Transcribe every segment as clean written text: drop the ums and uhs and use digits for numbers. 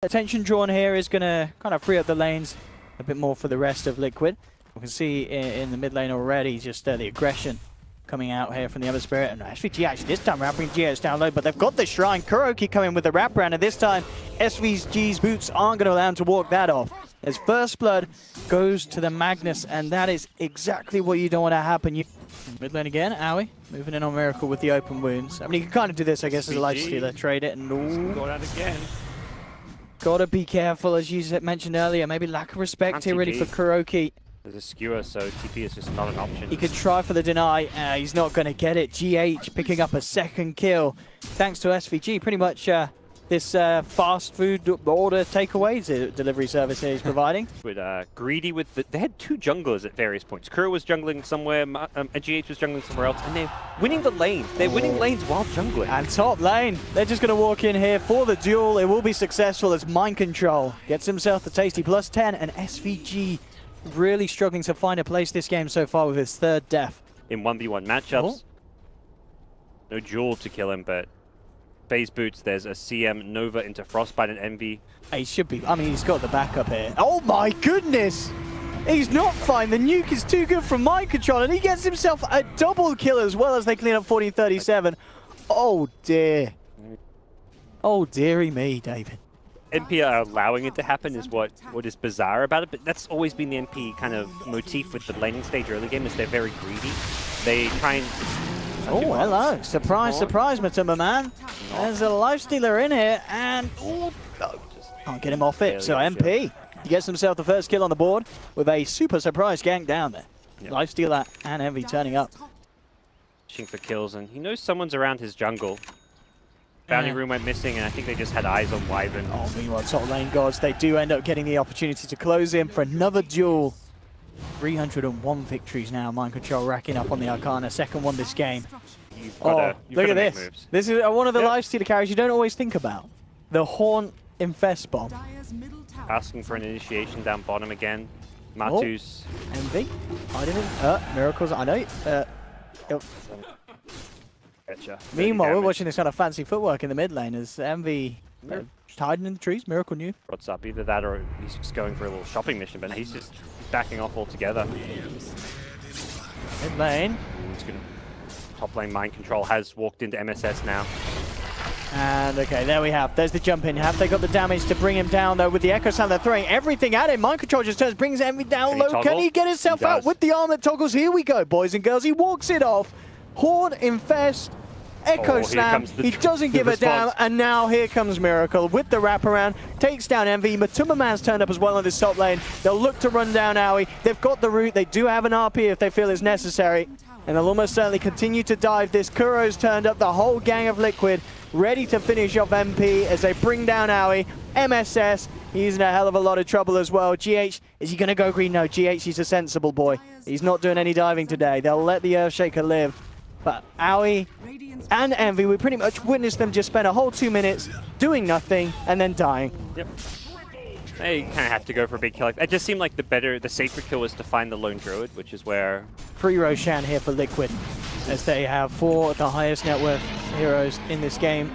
Attention drawn here is going to kind of free up the lanes a bit more for the rest of Liquid. We can see in the mid lane already just the aggression coming out here from the other Spirit. And SVG actually this time wrapping GX down low, but they've got the Shrine. KuroKy coming with the wraparound, and this time SVG's boots aren't going to allow him to walk that off. As First Blood goes to the Magnus, and that is exactly what you don't want to happen. Mid lane again, Owie moving in on Miracle with the open wounds. I mean, you can kind of do this, I guess, as a life stealer. Trade it and go out again. Gotta be careful, as you mentioned earlier. Maybe lack of respect here, really, for KuroKy. There's a skewer, so TP is just not an option. He could try for the deny. He's not going to get it. GH picking up a second kill. Thanks to SVG. Pretty much this fast food order takeaways delivery service here he's providing. With Greedy with they had two junglers at various points. Kuro was jungling somewhere, GH was jungling somewhere else, and they're winning the lane. They're winning lanes while jungling. And top lane, they're just going to walk in here for the duel. It will be successful as Mind Control gets himself the tasty +10, and SVG really struggling to find a place this game so far with his third death. In 1v1 matchups, no Jewel to kill him, but Phase boots, there's a CM Nova into Frostbite and Envy. He should be, I mean, he's got the backup here. Oh my goodness! He's not fine. The nuke is too good from Mind Control, and he gets himself a double kill as well as they clean up 1437. Oh dear. Oh dearie me, David. NP are allowing it to happen is what is bizarre about it, but that's always been the NP kind of motif with the laning stage early game, is they're very greedy. They try and... Oh, hello. Surprise, surprise, Matumbaman. There's a lifestealer in here, and can't get him off it. So MP, he gets himself the first kill on the board with a super surprise gank down there. Yep. Lifestealer and Envy turning up. Pushing for kills, and he knows someone's around his jungle. Bounty room went missing, and I think they just had eyes on Wyvern. Oh, meanwhile, top lane gods, they do end up getting the opportunity to close in for another duel. 301 victories now, Mind Control racking up on the Arcana, second one this game. Look at this. Moves. This is one of the lifestealer carries you don't always think about. The Haunt Infest bomb. Asking for an initiation down bottom again. Matu's. Envy. I didn't. Miracles. I know. Meanwhile, we're watching this kind of fancy footwork in the mid lane as Envy hiding in the trees. Miracle knew. What's up? Either that or he's just going for a little shopping mission, but he's just backing off altogether. Mid lane. Top lane Mind Control has walked into MSS now. And okay, there we have. There's the jump in. Have they got the damage to bring him down though with the Echo Sound? They're throwing everything at him. Mind Control just turns, brings Envy down low. Can he get himself out with the arm that toggles? Here we go, boys and girls. He walks it off. Horde Infest. Echo Slam, he doesn't give a damn, and now here comes Miracle with the wraparound, takes down Envy. Matumbaman's turned up as well on this top lane. They'll look to run down Owie. They've got the root, they do have an RP if they feel it's necessary, and they'll almost certainly continue to dive this. Kuro's turned up, the whole gang of Liquid, ready to finish off MP as they bring down Owie. MSS, he's in a hell of a lot of trouble as well. GH, is he going to go green? No, GH, he's a sensible boy. He's not doing any diving today. They'll let the Earthshaker live. But Owie and Envy, we pretty much witnessed them just spend a whole 2 minutes doing nothing and then dying. Yep. They kind of have to go for a big kill. It just seemed like the safer kill was to find the lone druid, which is where... Pre-Roshan here for Liquid, as they have 4 of the highest net worth heroes in this game.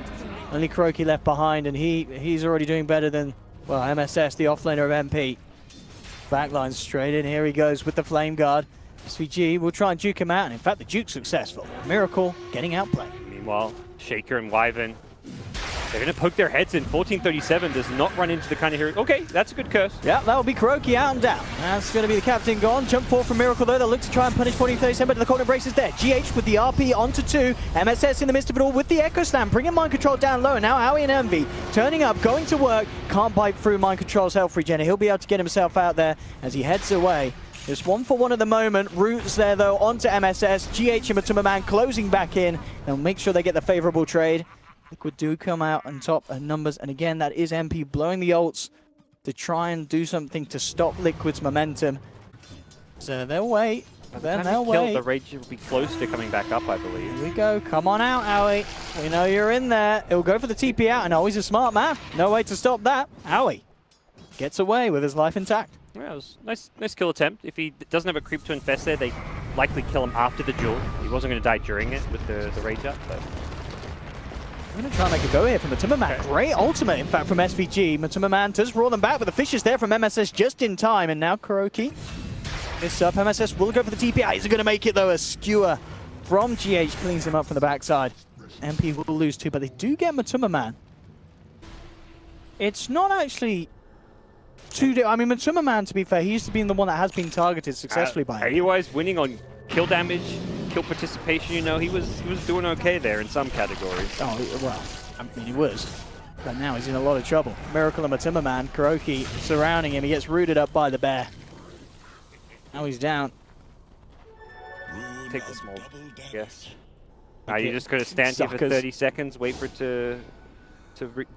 Only KuroKy left behind, and he's already doing better than, well, MSS, the offlaner of MP. Backline straight in, here he goes with the Flame Guard. SVG will try and juke him out, and in fact the juke's successful. Miracle getting outplayed. Meanwhile, Shaker and Wyvern, they're going to poke their heads in. 1437 does not run into the kind of hero. Okay, that's a good curse. Yeah, that will be KuroKy out and down. That's going to be the captain gone. Jump forward from Miracle though. They'll look to try and punish 1437, but the corner brace is there. GH with the RP onto 2. MSS in the midst of it all with the Echo Slam, bringing Mind Control down low. And now Owie and Envy turning up, going to work. Can't bite through Mind Control's health regen. He'll be able to get himself out there as he heads away. Just 1 for 1 at the moment. Roots there though onto MSS. GH and Matumbaman closing back in. They'll make sure they get the favorable trade. Liquid do come out on top of numbers, and again that is MP blowing the ults to try and do something to stop Liquid's momentum. So they'll wait. They'll wait. The Rage will be close to coming back up, I believe. Here we go. Come on out, Owie. We know you're in there. He'll go for the TP out, and Owie's a smart man. No way to stop that. Owie gets away with his life intact. Yeah, it was nice kill attempt. If he doesn't have a creep to infest there, they likely kill him after the duel. He wasn't going to die during it with the rage up, but I'm going to try and make a go here from Matumbaman. Great ultimate, in fact, from SVG. Matumbaman does roll them back, but the fish is there from MSS just in time. And now KuroKy. This up, MSS will go for the TP. He's going to make it, though. A skewer from GH cleans him up from the backside. MP will lose too, but they do get Matumbaman. It's not actually too... I mean, Matumbaman, to be fair, he used to be the one that has been targeted successfully by him. He-wise, winning on kill damage, kill participation, you know, he was doing okay there in some categories. Oh, well, I mean, he was. But now he's in a lot of trouble. Miracle and Matumbaman, KuroKy surrounding him. He gets rooted up by the bear. Now he's down. Take the small, I guess. You just got to stand here for 30 seconds, wait for it to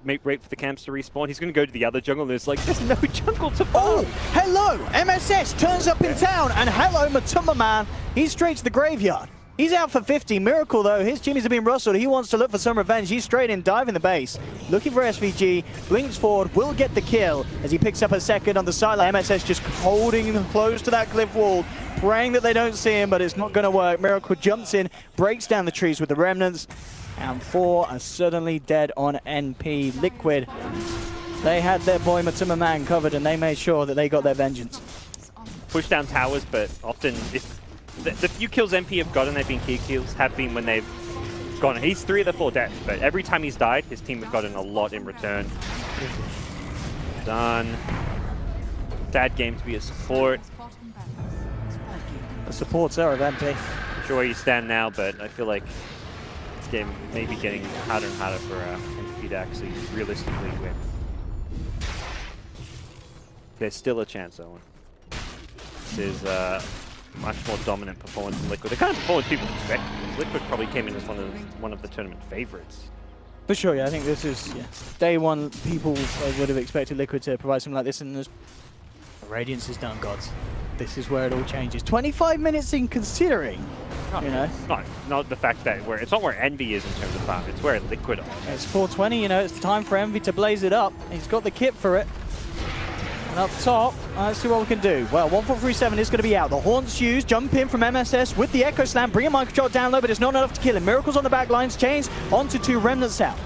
wait for the camps to respawn. He's going to go to the other jungle, and there's like, there's no jungle to farm. Oh, hello! MSS turns up in town, and hello, Matumbaman. He's straight to the graveyard. He's out for 50. Miracle, though, his Jimmies have been rustled. He wants to look for some revenge. He's straight in, diving the base. Looking for SVG. Blinks forward, will get the kill as he picks up a second on the sideline. MSS just holding him close to that cliff wall, praying that they don't see him, but it's not going to work. Miracle jumps in, breaks down the trees with the remnants, and 4 are suddenly dead on NP. Liquid, they had their boy Matumbaman covered, and they made sure that they got their vengeance. Push down towers, but often if the few kills MP have gotten, they've been key kills, have been when they've gone. He's 3 of the 4 deaths, but every time he's died, his team have gotten a lot in return. Done. Sad game to be a support. The supports are of MP. I'm sure where you stand now, but I feel like this game may be getting harder and harder for MP to actually realistically win. There's still a chance, Owen. This is much more dominant performance from Liquid. The kind of performance people expect. Liquid probably came in as one of the tournament favorites. For sure, yeah. I think this is day one. People would have expected Liquid to provide something like this, and Radiance is done, gods. This is where it all changes. 25 minutes in, considering, you know. Not the fact that it's not where Envy is in terms of farm. It's where Liquid are. It's 4:20. You know, it's time for Envy to blaze it up. He's got the kit for it. And up top, let's see what we can do. Well, 1437 is going to be out. The Haunts used, jump in from MSS with the Echo Slam, bring a mind control down low, but it's not enough to kill him. Miracles on the back lines, chains onto 2 remnants out.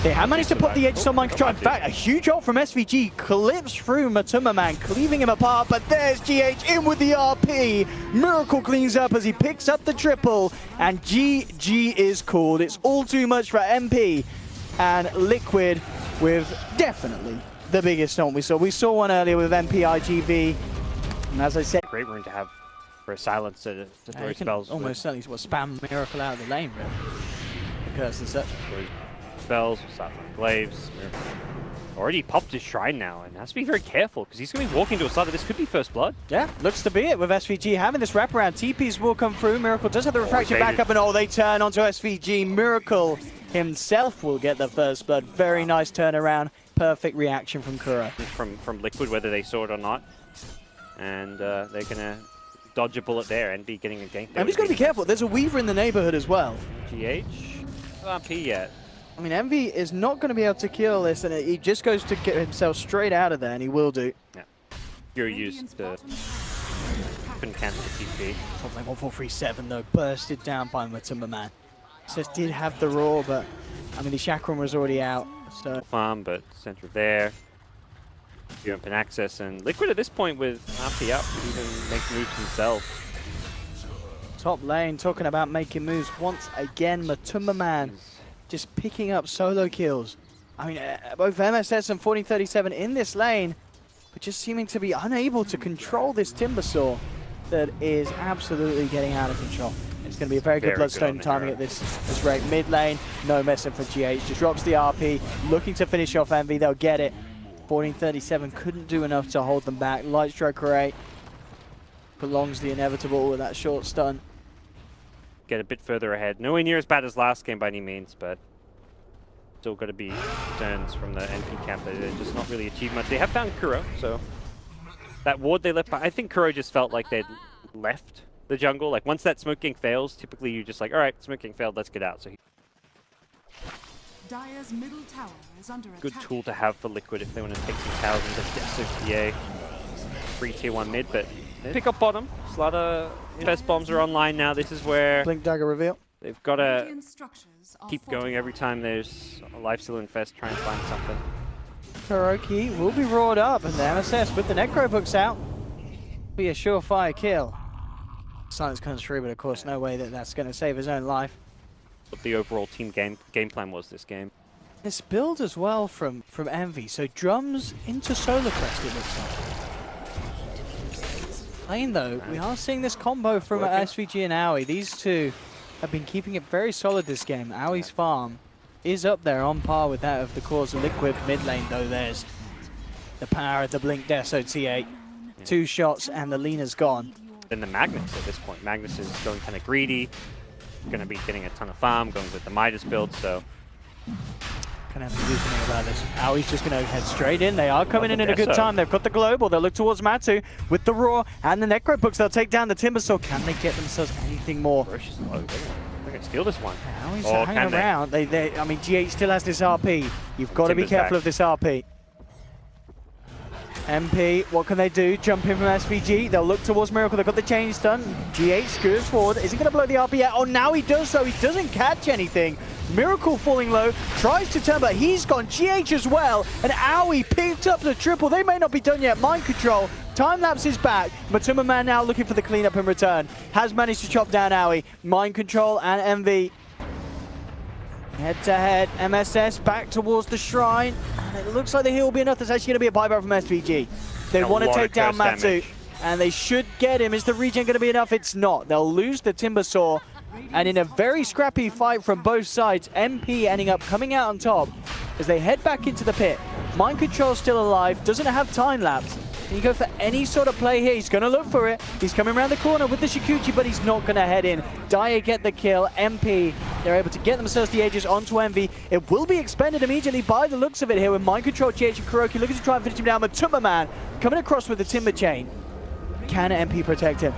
They have managed to put the edge on mind control. In fact, a huge ult from SVG clips through Matumbaman, cleaving him apart, but there's GH in with the RP. Miracle cleans up as he picks up the triple, and GG is called. It's all too much for MP, and Liquid with definitely the biggest ult we saw. We saw one earlier with MP IG.V, and as I said, great room to have for a silence to throw spells. Almost certainly spam Miracle out of the lane, really. The curse and such. Spells, Sapphire Glaives. Already popped his Shrine now, and has to be very careful because he's going to be walking to a side that this could be first blood. Yeah, looks to be it with SVG having this wraparound. TPs will come through. Miracle does have the refraction back up, and they turn onto SVG. Miracle himself will get the first blood. Very nice turnaround. Perfect reaction from Kuro. From Liquid, whether they saw it or not. And they're going to dodge a bullet there and be getting a gank. And he's got to be careful. There's a Weaver in the neighborhood as well. GH? Not RP yet. I mean, Envy is not going to be able to kill this, and he just goes to get himself straight out of there, and he will do. Yeah. You're used to couldn't cancel the TP. Top lane 1437, though, bursted down by Matumbaman. Just did have the roar, but I mean, the Chakram was already out. So farm, but center there. You open access, and Liquid at this point with RP up could even make moves himself. Top lane talking about making moves once again. Matumbaman just picking up solo kills. I mean, both MSS and 1437 in this lane, but just seeming to be unable to control this Timbersaw that is absolutely getting out of control. It's going to be a very good Bloodstone timing at this rate. Mid lane, no messing for GH. Just drops the RP, looking to finish off Envy. They'll get it. 1437 couldn't do enough to hold them back. Light Strike Array prolongs the inevitable with that short stun. Get a bit further ahead. Nowhere near as bad as last game by any means, but still got to be turns from the NP camp. They're just not really achieved much. They have found Kuro, so that ward they left behind, I think Kuro just felt like they'd left the jungle. Like once that Smoke King fails, typically you're just like, all right, Smoke King failed, let's get out. So Dire's middle tower is under good attack. tool to have for Liquid if they want to take some towers and just get CPA. Free tier 1 mid, but pick up bottom. Slaughter first bombs are online now. This is where Blink Dagger reveal. They've got to Radiant structures are keep going every time there's a lifesteal infest, try and find something. KuroKy will be roared up, and the MSS with the Necro books out. Be a surefire kill. Silence comes through, but of course no way that that's going to save his own life. What the overall team game plan was this game. This build as well from EternaLEnVy, so drums into Solar Crest it looks like. Lane though, we are seeing this combo from SVG and Aoi. These two have been keeping it very solid this game. Aoi's farm is up there on par with that of the cores of Liquid. Mid lane though, there's the power of the Blink Deso T8. 2 shots and the Lena's gone. Then the Magnus at this point. Magnus is going kind of greedy, going to be getting a ton of farm, going with the Midas build, so... Gonna have to do something about this. Aoi's just gonna head straight in. They are coming in at a good time. They've got the global. They'll look towards Matu with the Roar and the Necro books. They'll take down the Timbersaw. Can they get themselves anything more? Ferocious low. They're gonna steal this one. Aoi's hanging around. I mean, GH still has this RP. You've got to be careful of this RP. MP, what can they do? Jump in from SVG. They'll look towards Miracle. They've got the chain stun. GH screws forward. Is he going to blow the RP yet? Oh, now he does so. He doesn't catch anything. Miracle falling low. Tries to turn, but he's gone. GH as well. And Aoi picked up the triple. They may not be done yet. Mind control. Time lapse is back. Matumbaman now looking for the cleanup in return. Has managed to chop down Aoi. Mind control and EternaLEnVy. Head to head, MSS back towards the shrine, and it looks like the heal will be enough. There's actually going to be a buyback from SVG. They want to take down Matu, and they should get him. Is the regen going to be enough? It's not. They'll lose the Timbersaw, and in a very scrappy fight from both sides, MP ending up coming out on top as they head back into the pit. Mind Control's still alive, doesn't have time lapse. Can you go for any sort of play here? He's going to look for it. He's coming around the corner with the Shukuchi, but he's not going to head in. Dyer get the kill. MP, they're able to get themselves the edges onto EternaLEnVy. It will be expended immediately by the looks of it here with Mind Control, GH and KuroKy looking to try and finish him down. Matumbaman coming across with the Timber Chain. Can MP protect him?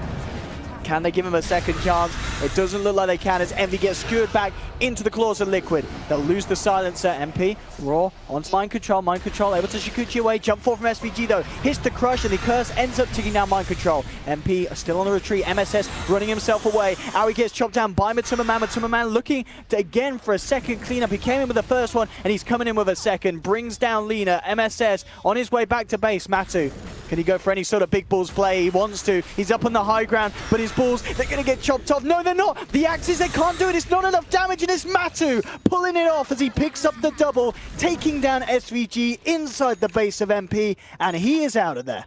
Can they give him a second chance? It doesn't look like they can as EternaLEnVy gets skewered back into the claws of Liquid. They'll lose the silencer. MP, Raw, onto Mind Control, able to Shukuchi away. Jump forward from SVG though, hits the crush and the curse ends up taking down Mind Control. MP are still on the retreat, MSS running himself away. Aoi gets chopped down by Matumbaman. Matumbaman looking to, again for a second cleanup. He came in with the first one and he's coming in with a second. Brings down Lena. MSS on his way back to base. Matu, can he go for any sort of big balls play? He wants to. He's up on the high ground, but his balls, they're going to get chopped off. No, they're not. The axes, they can't do it. It's not enough damage, and it's Matu pulling it off as he picks up the double, taking down SVG inside the base of MP, and he is out of there.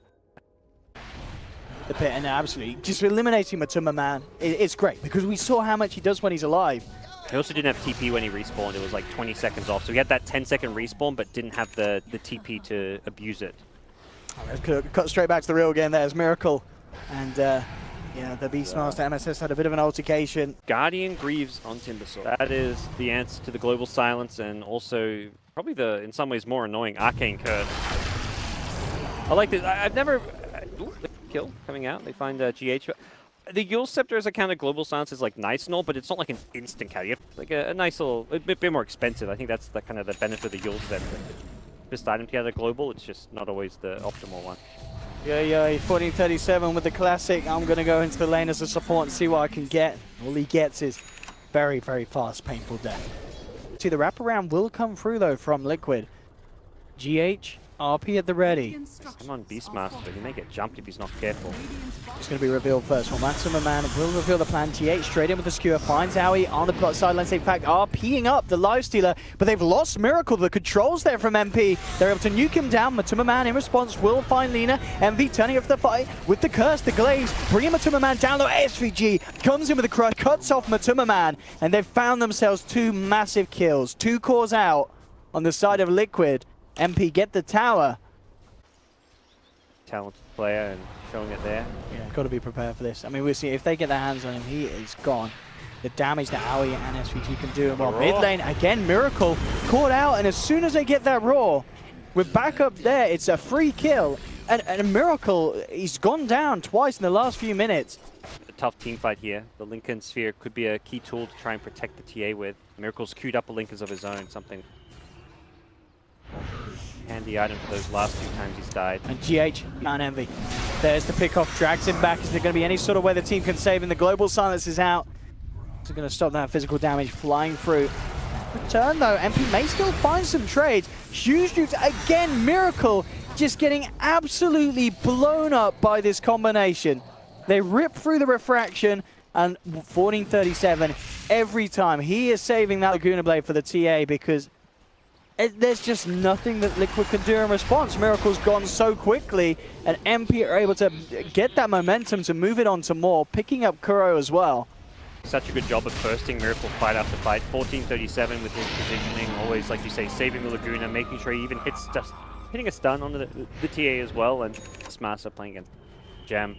The pit, and absolutely just eliminating Matumbaman. It's great because we saw how much he does when he's alive. He also didn't have TP when he respawned. It was like 20 seconds off. So he had that 10-second respawn, but didn't have the TP to abuse it. Cut straight back to the real game. There's Miracle. And yeah, the Beastmaster MSS had a bit of an altercation. Guardian Greaves on Timbersaw. That is the answer to the global silence, and also probably the, in some ways, more annoying Arcane Curse. I like this. I've never... Ooh, kill coming out. They find GH. The Yule Scepter as a counter global silence is like nice and all, but it's not like an instant counter. You have like a nice little, a bit more expensive. I think that's the kind of the benefit of the Yule Scepter. Just item together global, it's just not always the optimal one. Yeah, 1437 with the classic. I'm going to go into the lane as a support and see what I can get. All he gets is very, very fast, painful death. See, the wraparound will come through, though, from Liquid. GH, RP at the ready. Come on, Beastmaster. He may get jumped if he's not careful. It's going to be revealed first. Well, Matumbaman will reveal the plan. GH straight in with the skewer. Finds Aoi on the sidelines. In fact, RPing up the Lifestealer, but they've lost Miracle. The controls there from MP. They're able to nuke him down. Matumbaman in response will find Lena. EternaLEnVy turning off the fight with the curse, the glaze, bringing Matumbaman down low. SVG comes in with the crush, cuts off Matumbaman, and they've found themselves 2 massive kills. 2 cores out on the side of Liquid. MP get the tower. Talented player and showing it there. Yeah, got to be prepared for this. I mean, we'll see if they get their hands on him, he is gone. The damage that Aoi and SVG can do. Well, mid lane, again, Miracle caught out, and as soon as they get that Raw, we're back up there. It's a free kill, and Miracle, he's gone down twice in the last few minutes. A tough team fight here. The Lincoln Sphere could be a key tool to try and protect the TA with. Miracle's queued up a Linkers of his own, something handy item for those last 2 times he's died. And GH, EternaLEnVy. There's the pick off, drags him back. Is there going to be any sort of way the team can save him? The global silence is out. It's going to stop that physical damage flying through. Return though, MP may still find some trades. Huge nukes again, Miracle just getting absolutely blown up by this combination. They rip through the refraction, and 1437 every time. He is saving that Laguna Blade for the TA because there's just nothing that Liquid can do in response. Miracle's gone so quickly, and MP are able to get that momentum to move it on to more, picking up Kuro as well. Such a good job of bursting Miracle fight after fight. 1437 with his positioning, always, like you say, saving the Laguna, making sure he even hitting a stun onto the TA as well, and Smasa playing against Jam.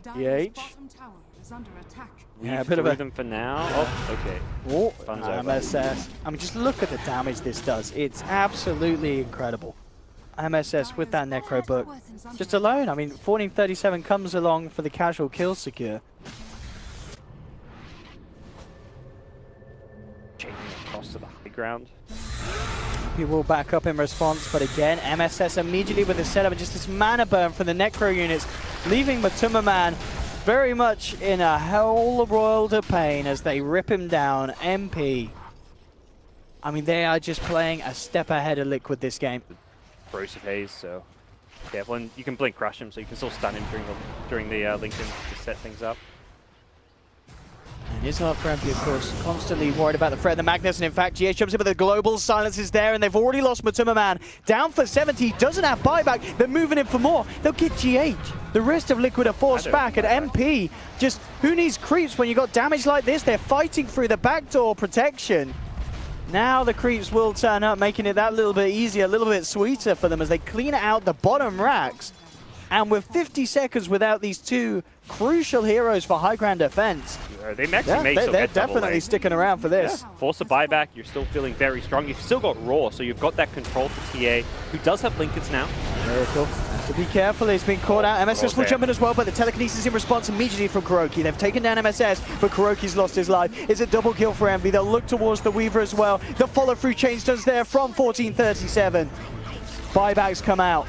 Dire's bottom tower is under attack. Yeah, a bit of them for now. Oh, okay. Oh, MSS. I mean, just look at the damage this does. It's absolutely incredible. MSS with that Necro book. Just alone, I mean, 1437 comes along for the casual kill secure. Changing across to the high ground. He will back up in response, but again, MSS immediately with the setup and just this mana burn from the Necro units, leaving Matumbaman very much in a whole world of pain as they rip him down. MP, I mean, they are just playing a step ahead of Liquid this game. Corrosive haze, so careful, and you can blink crush him, so you can still stun him during the Lincoln to set things up. And it's not for MP, of course, constantly worried about the threat of the Magnus, and in fact, GH jumps in, but the global silence is there, and they've already lost Matumbaman. Down for 70, doesn't have buyback, they're moving in for more. They'll get GH. The rest of Liquid are forced back, and MP, just, who needs creeps when you got damage like this? They're fighting through the backdoor protection. Now the creeps will turn up, making it that little bit easier, a little bit sweeter for them as they clean out the bottom racks. And with 50 seconds without these two crucial heroes for high ground defense, they actually they're definitely sticking around for this. Yeah. Force a buyback, you're still feeling very strong. You've still got Raw, so you've got that control for TA, who does have Blinkers now. Miracle. To be careful, he's been caught out. MSS will jump in as well, but the telekinesis in response immediately from KuroKy. They've taken down MSS, but KuroKy's lost his life. It's a double kill for Envy. They'll look towards the Weaver as well. The follow-through change does there from 1437. Buybacks come out,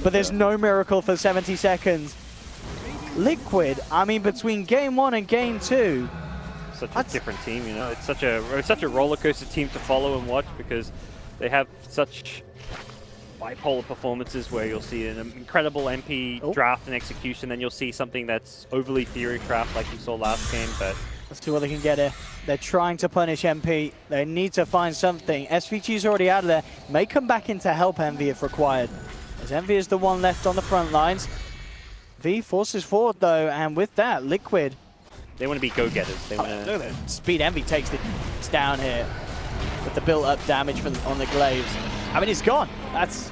but there's no Miracle for 70 seconds. Liquid, I mean, between game 1 and game 2, such a different team, you know. It's such a roller coaster team to follow and watch because they have such bipolar performances where you'll see an incredible MP draft and execution, then you'll see something that's overly theory craft like you saw last game. But let's see what they can get here. They're trying to punish MP. They need to find something. SVG's already out of there. May come back in to help Envy if required, as Envy is the one left on the front lines. V forces forward though, and with that, Liquid, they want to be go-getters. They want to look at that. Speed Envy takes it down here with the built-up damage from on the glaives. I mean, he's gone. That's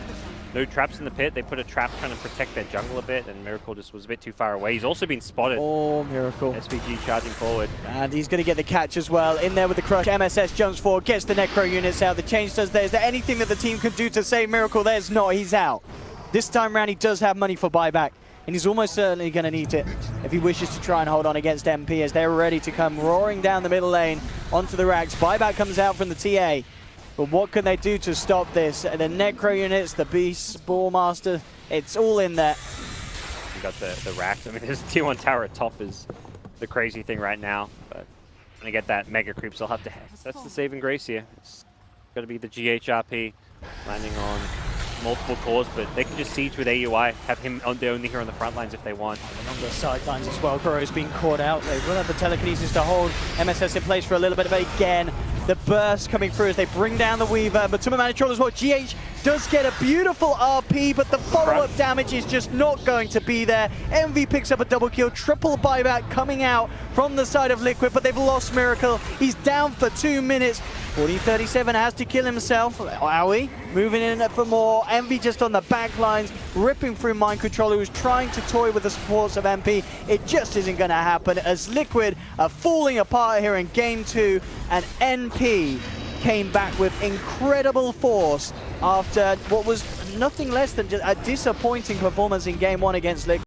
no traps in the pit. They put a trap trying to protect their jungle a bit, and Miracle just was a bit too far away. He's also been spotted. Oh, Miracle. SVG charging forward. And he's going to get the catch as well. In there with the crush. MSS jumps forward, gets the Necro units out. The change does there. Is there anything that the team can do to save Miracle? There's not. He's out. This time around, he does have money for buyback, and he's almost certainly going to need it if he wishes to try and hold on against MP, as they're ready to come roaring down the middle lane onto the racks. Buyback comes out from the TA. But what can they do to stop this? The Necro units, the Beast, Ballmaster, it's all in there. You got the racks. I mean, there's a tier 1 tower at top is the crazy thing right now. But when they get that mega creeps, they'll have to. That's the saving grace here. It's going to be the GHRP landing on multiple cores, but they can just siege with AUI, have him on the only here on the front lines if they want. On the sidelines as well, Kuro's being caught out. They will have the telekinesis to hold MSS in place for a little bit, but again, the burst coming through as they bring down the Weaver. Matumbaman in trouble as well. GH does get a beautiful RP, but the follow-up damage is just not going to be there. Envy picks up a double kill, triple buyback coming out from the side of Liquid, but they've lost Miracle. He's down for 2 minutes. 1437 has to kill himself. Owie moving in for more. Envy just on the back lines, ripping through Mind Controller, who's trying to toy with the supports of MP. It just isn't going to happen as Liquid are falling apart here in game 2, and NP came back with incredible force after what was nothing less than just a disappointing performance in game 1 against Liquid.